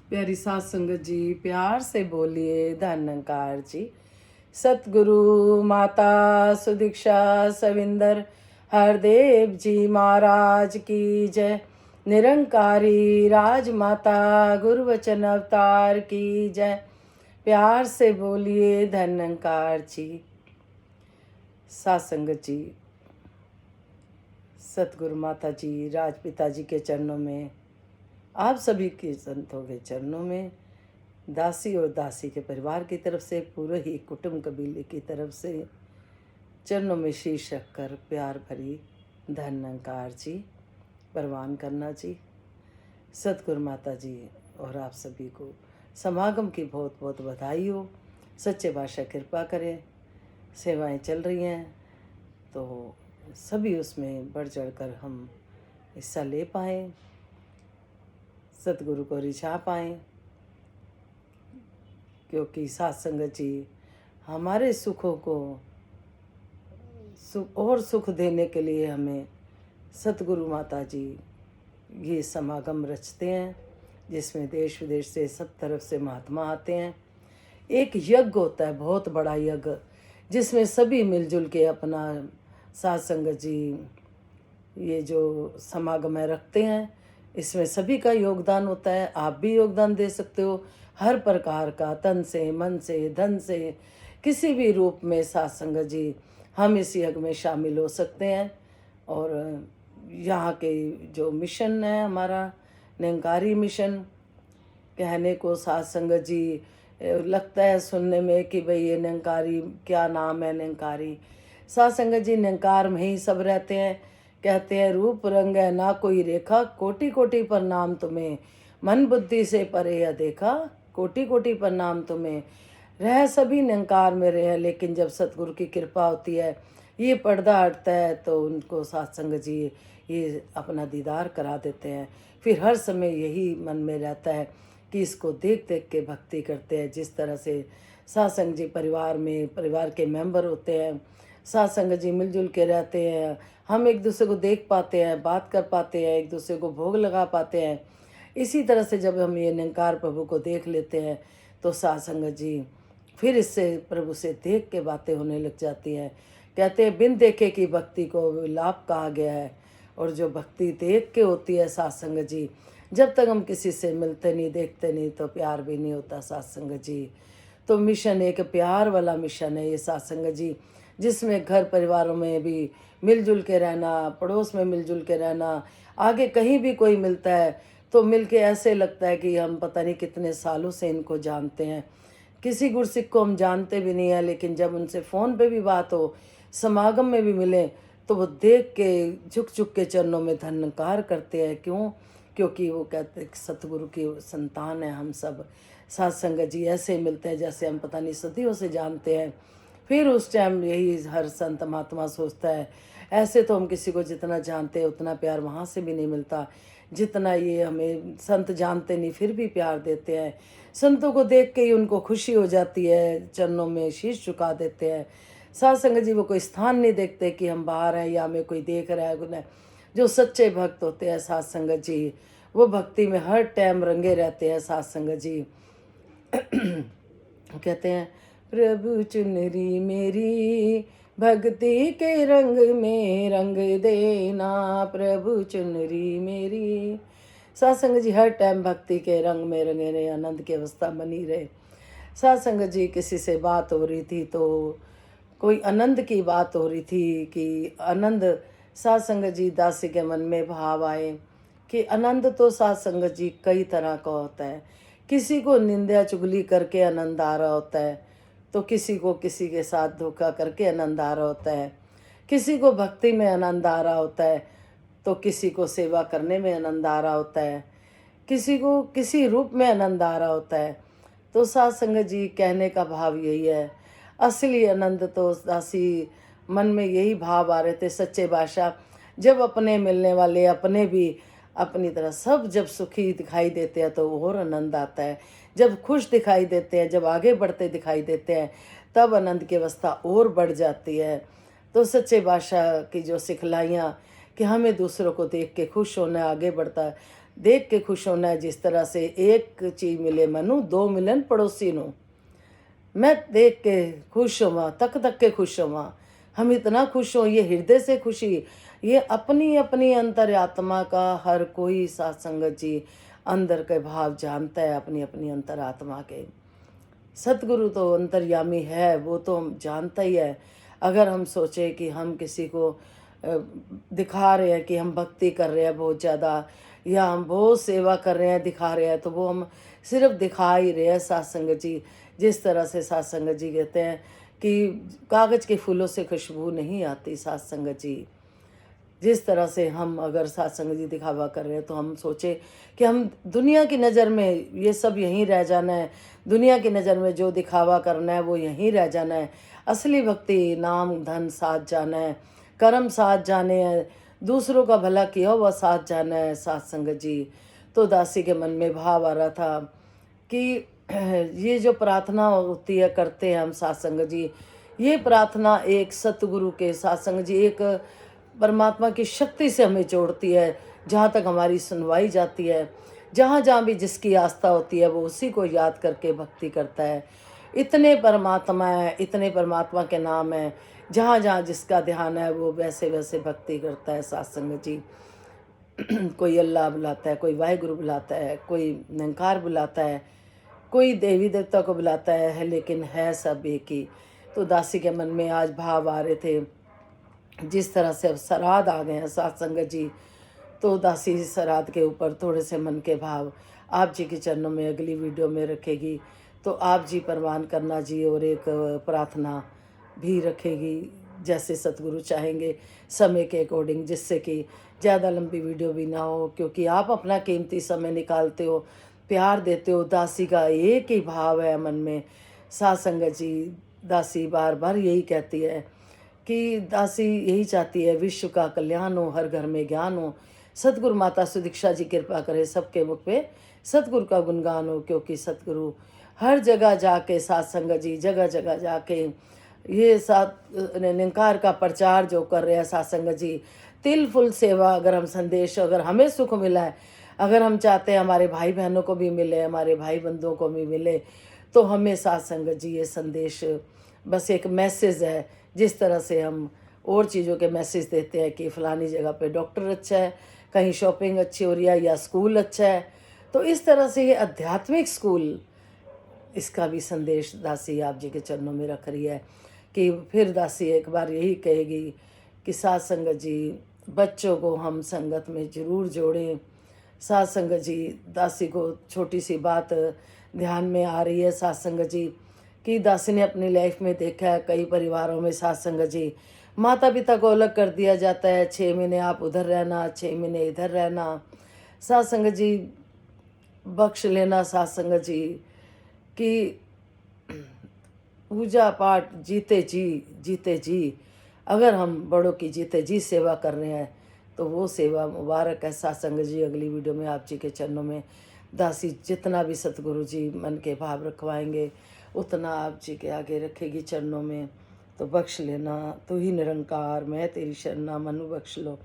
प्यारी सात संगत जी, प्यार से बोलिए धन्यकार जी। सतगुरु माता सुदीक्षा सविंदर हरदेव जी महाराज की जय। निरंकारी राजमाता गुरु वचन अवतार की जय। प्यार से बोलिए धन्यकार जी। सात संगत जी, सतगुरु माता जी राजपिता जी के चरणों में, आप सभी के संतों के चरणों में, दासी और दासी के परिवार की तरफ से, पूरे ही कुटुंब कबीले की तरफ से चरणों में शीश रखकर प्यार भरी धन्यकार जी परवान करना जी। सतगुरु माता जी और आप सभी को समागम की बहुत बहुत बधाई हो। सच्चे बादशाह कृपा करें। सेवाएं चल रही हैं तो सभी उसमें बढ़ चढ़कर हम हिस्सा ले पाएँ, सतगुरु को रिझा पाएँ, क्योंकि सात संगत जी हमारे सुखों को सुख देने के लिए हमें सतगुरु माता जी ये समागम रचते हैं, जिसमें देश विदेश से सब तरफ से महात्मा आते हैं। एक यज्ञ होता है, बहुत बड़ा यज्ञ, जिसमें सभी मिलजुल के अपना सात संगत जी ये जो समागम है रखते हैं। इसमें सभी का योगदान होता है। आप भी योगदान दे सकते हो हर प्रकार का, तन से, मन से, धन से, किसी भी रूप में सात संगत जी हम इस यज्ञ में शामिल हो सकते हैं। और यहाँ के जो मिशन है हमारा निरंकारी मिशन, कहने को सात संगत जी लगता है सुनने में कि भाई ये निरंकारी क्या नाम है। निरंकारी सात संगत जी निरंकार में ही सब रहते हैं। कहते हैं रूप रंग है ना कोई रेखा, कोटि कोटि प्रणाम तुम्हें, मन बुद्धि से परे अदेखा, कोटि कोटि प्रणाम तुम्हें। रह सभी निरंकार में रहे, लेकिन जब सतगुरु की कृपा होती है, ये पर्दा हटता है, तो उनको सात संगत जी ये अपना दीदार करा देते हैं। फिर हर समय यही मन में रहता है कि इसको देख देख के भक्ति करते हैं। जिस तरह से सात संगत जी परिवार में परिवार के मेंबर होते हैं, सात संगत जी मिलजुल के रहते हैं, हम एक दूसरे को देख पाते हैं, बात कर पाते हैं, एक दूसरे को भोग लगा पाते हैं। इसी तरह से जब हम ये निरंकार प्रभु को देख लेते हैं तो सात संगत जी फिर इससे प्रभु से देख के बातें होने लग जाती हैं। कहते हैं बिन देखे की भक्ति को विलाप कहा गया है। और जो भक्ति देख के होती है सात संगत जी, जब तक हम किसी से मिलते नहीं, देखते नहीं, तो प्यार भी नहीं होता सात संगत जी। तो मिशन एक प्यार वाला मिशन है ये सात संगत जी, जिसमें घर परिवारों में भी मिलजुल के रहना, पड़ोस में मिलजुल के रहना, आगे कहीं भी कोई मिलता है तो मिल के ऐसे लगता है कि हम पता नहीं कितने सालों से इनको जानते हैं। किसी गुरसिख को हम जानते भी नहीं है, लेकिन जब उनसे फ़ोन पे भी बात हो, समागम में भी मिलें, तो वो देख के झुक झुक के चरणों में धन्यकार करते हैं। क्यों? क्योंकि वो कहते हैं सतगुरु की संतान है हम सब। सात संगत जी ऐसे मिलते हैं जैसे हम पता नहीं सदियों से जानते हैं। फिर उस टाइम यही हर संत महात्मा सोचता है, ऐसे तो हम किसी को जितना जानते हैं उतना प्यार वहाँ से भी नहीं मिलता जितना ये हमें संत जानते नहीं फिर भी प्यार देते हैं। संतों को देख के ही उनको खुशी हो जाती है, चरणों में शीश झुका देते हैं। सात संगत जी वो कोई स्थान नहीं देखते कि हम बाहर हैं या हमें कोई देख रहा है गुना। जो सच्चे भक्त होते हैं सात संगत जी, वो भक्ति में हर टाइम रंगे रहते हैं सात संगत जी। कहते हैं प्रभु चुनरी मेरी भक्ति के रंग में रंग देना, प्रभु चुनरी मेरी। सात संगत जी हर टाइम भक्ति के रंग में रंगे रहे, आनंद की अवस्था बनी रहे। सात संगत जी किसी से बात हो रही थी तो कोई आनंद की बात हो रही थी कि आनंद, सात संगत जी दासी के मन में भाव आए कि आनंद तो सात संगत जी कई तरह का होता है। किसी को निंदा चुगली करके आनंद आ रहा होता है, तो किसी को किसी के साथ धोखा करके आनंद आ रहा होता है, किसी को भक्ति में आनंद आ रहा होता है, तो किसी को सेवा करने में आनंद आ रहा होता है, किसी को किसी रूप में आनंद आ रहा होता है। तो सात संगत जी कहने का भाव यही है, असली आनंद तो दासी मन में यही भाव आ रहे थे। सच्चे बादशाह जब अपने मिलने वाले अपने भी अपनी तरह सब जब सुखी दिखाई देते हैं तो और आनंद आता है। जब खुश दिखाई देते हैं, जब आगे बढ़ते दिखाई देते हैं, तब आनंद की अवस्था और बढ़ जाती है। तो सच्चे बादशाह की जो सिखलाइयाँ कि हमें दूसरों को देख के खुश होना, आगे बढ़ता है, देख के खुश होना है। जिस तरह से एक चीज मिले मनु दो मिलन पड़ोसी नु, मैं देख के खुश हुआ, तक तक के खुश हुआ। हम इतना खुश हो, ये हृदय से खुशी, ये अपनी अपनी अंतरात्मा का हर कोई साथ संगत जी अंदर के भाव जानता है, अपनी अपनी अंतरात्मा के। सतगुरु तो अंतर्यामी है, वो तो हम जानता ही है। अगर हम सोचे कि हम किसी को दिखा रहे हैं कि हम भक्ति कर रहे हैं बहुत ज़्यादा, या हम बहुत सेवा कर रहे हैं दिखा रहे हैं, तो वो हम सिर्फ दिखा ही रहे हैं साथ संगत जी। जिस तरह से साथ संगत जी कहते हैं कि कागज़ के फूलों से खुशबू नहीं आती साथ संगत जी। जिस तरह से हम अगर साथ संगत जी दिखावा कर रहे हैं, तो हम सोचे कि हम दुनिया की नज़र में ये सब यहीं रह जाना है, दुनिया की नज़र में जो दिखावा करना है वो यहीं रह जाना है। असली भक्ति नाम धन साथ जाना है, कर्म साथ जाने हैं, दूसरों का भला किया हुआ साथ जाना है साथ संगत जी। तो दासी के मन में भाव आ रहा था कि ये जो प्रार्थना होती है करते हैं हम साथ संगत जी, ये प्रार्थना एक सतगुरु के साथ संगत जी, एक परमात्मा की शक्ति से हमें जोड़ती है। जहाँ तक हमारी सुनवाई जाती है, जहाँ जहाँ भी जिसकी आस्था होती है वो उसी को याद करके भक्ति करता है। इतने परमात्मा है, इतने परमात्मा के नाम है, जहाँ जहाँ जिसका ध्यान है वो वैसे वैसे भक्ति करता है साथ संगत जी। कोई अल्लाह बुलाता है, कोई वाहिगुरु बुलाता है, कोई निरंकार बुलाता है, कोई देवी देवता को बुलाता है, लेकिन है सब एक ही। तो दासी के मन में आज भाव आ रहे थे। जिस तरह से अब श्राद्ध आ गए हैं साथ संगत जी, तो दासी श्राद्ध के ऊपर थोड़े से मन के भाव आप जी के चरणों में अगली वीडियो में रखेगी। तो आप जी परवान करना जी, और एक प्रार्थना भी रखेगी जैसे सतगुरु चाहेंगे समय के अकॉर्डिंग, जिससे कि ज़्यादा लंबी वीडियो भी ना हो, क्योंकि आप अपना कीमती समय निकालते हो, प्यार देते हो। दासी का एक ही भाव है मन में साथ संगत जी। दासी बार बार यही कहती है कि दासी यही चाहती है विश्व का कल्याण हो, हर घर में ज्ञान हो। सतगुरु माता सुदीक्षा जी कृपा करे सबके मुख पे सतगुरु का गुणगान हो, क्योंकि सतगुरु हर जगह जाके साथ संगत जी जगह जगह जाके ये साथ निरंकार का प्रचार जो कर रहे हैं साथ संगत जी, तिल फुल सेवा। अगर हम संदेश, अगर हमें सुख मिला है, अगर हम चाहते हैं हमारे भाई बहनों को भी मिले, हमारे भाई बंधुओं को भी मिले, तो हमें साथ संगत जी ये संदेश बस एक मैसेज है। जिस तरह से हम और चीज़ों के मैसेज देते हैं कि फ़लानी जगह पे डॉक्टर अच्छा है, कहीं शॉपिंग अच्छी हो रही है, या स्कूल अच्छा है, तो इस तरह से ये आध्यात्मिक स्कूल, इसका भी संदेश दासी आप जी के चरणों में रख रही है। कि फिर दासी एक बार यही कहेगी कि साथ संगत जी बच्चों को हम संगत में ज़रूर जोड़ें। साथ संगत जी, दासी को छोटी सी बात ध्यान में आ रही है साथ संगत जी, कि दासी ने अपनी लाइफ में देखा है कई परिवारों में साथ संगत जी, माता पिता को अलग कर दिया जाता है, 6 महीने आप उधर रहना, 6 महीने इधर रहना। साथ संगत जी बख्श लेना साथ संगत जी कि पूजा पाठ जीते जी अगर हम बड़ों की जीते जी सेवा कर रहे हैं, तो वो सेवा मुबारक है साथ संगत जी। अगली वीडियो में आप जी के चरणों में दासी जितना भी सतगुरु जी मन के भाव रखवाएंगे, उतना आप जी के आगे रखेगी चरणों में। तो बख्श लेना। तू ही निरंकार मैं तेरी शरणा मनु बख्श लो,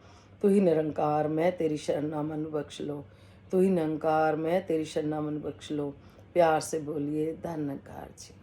तू ही निरंकार मैं तेरी शरणा मनु बख्श लो, तू ही निरंकार मैं तेरी शरणा मनु बख्श लो। प्यार से बोलिए धन्यकार जी।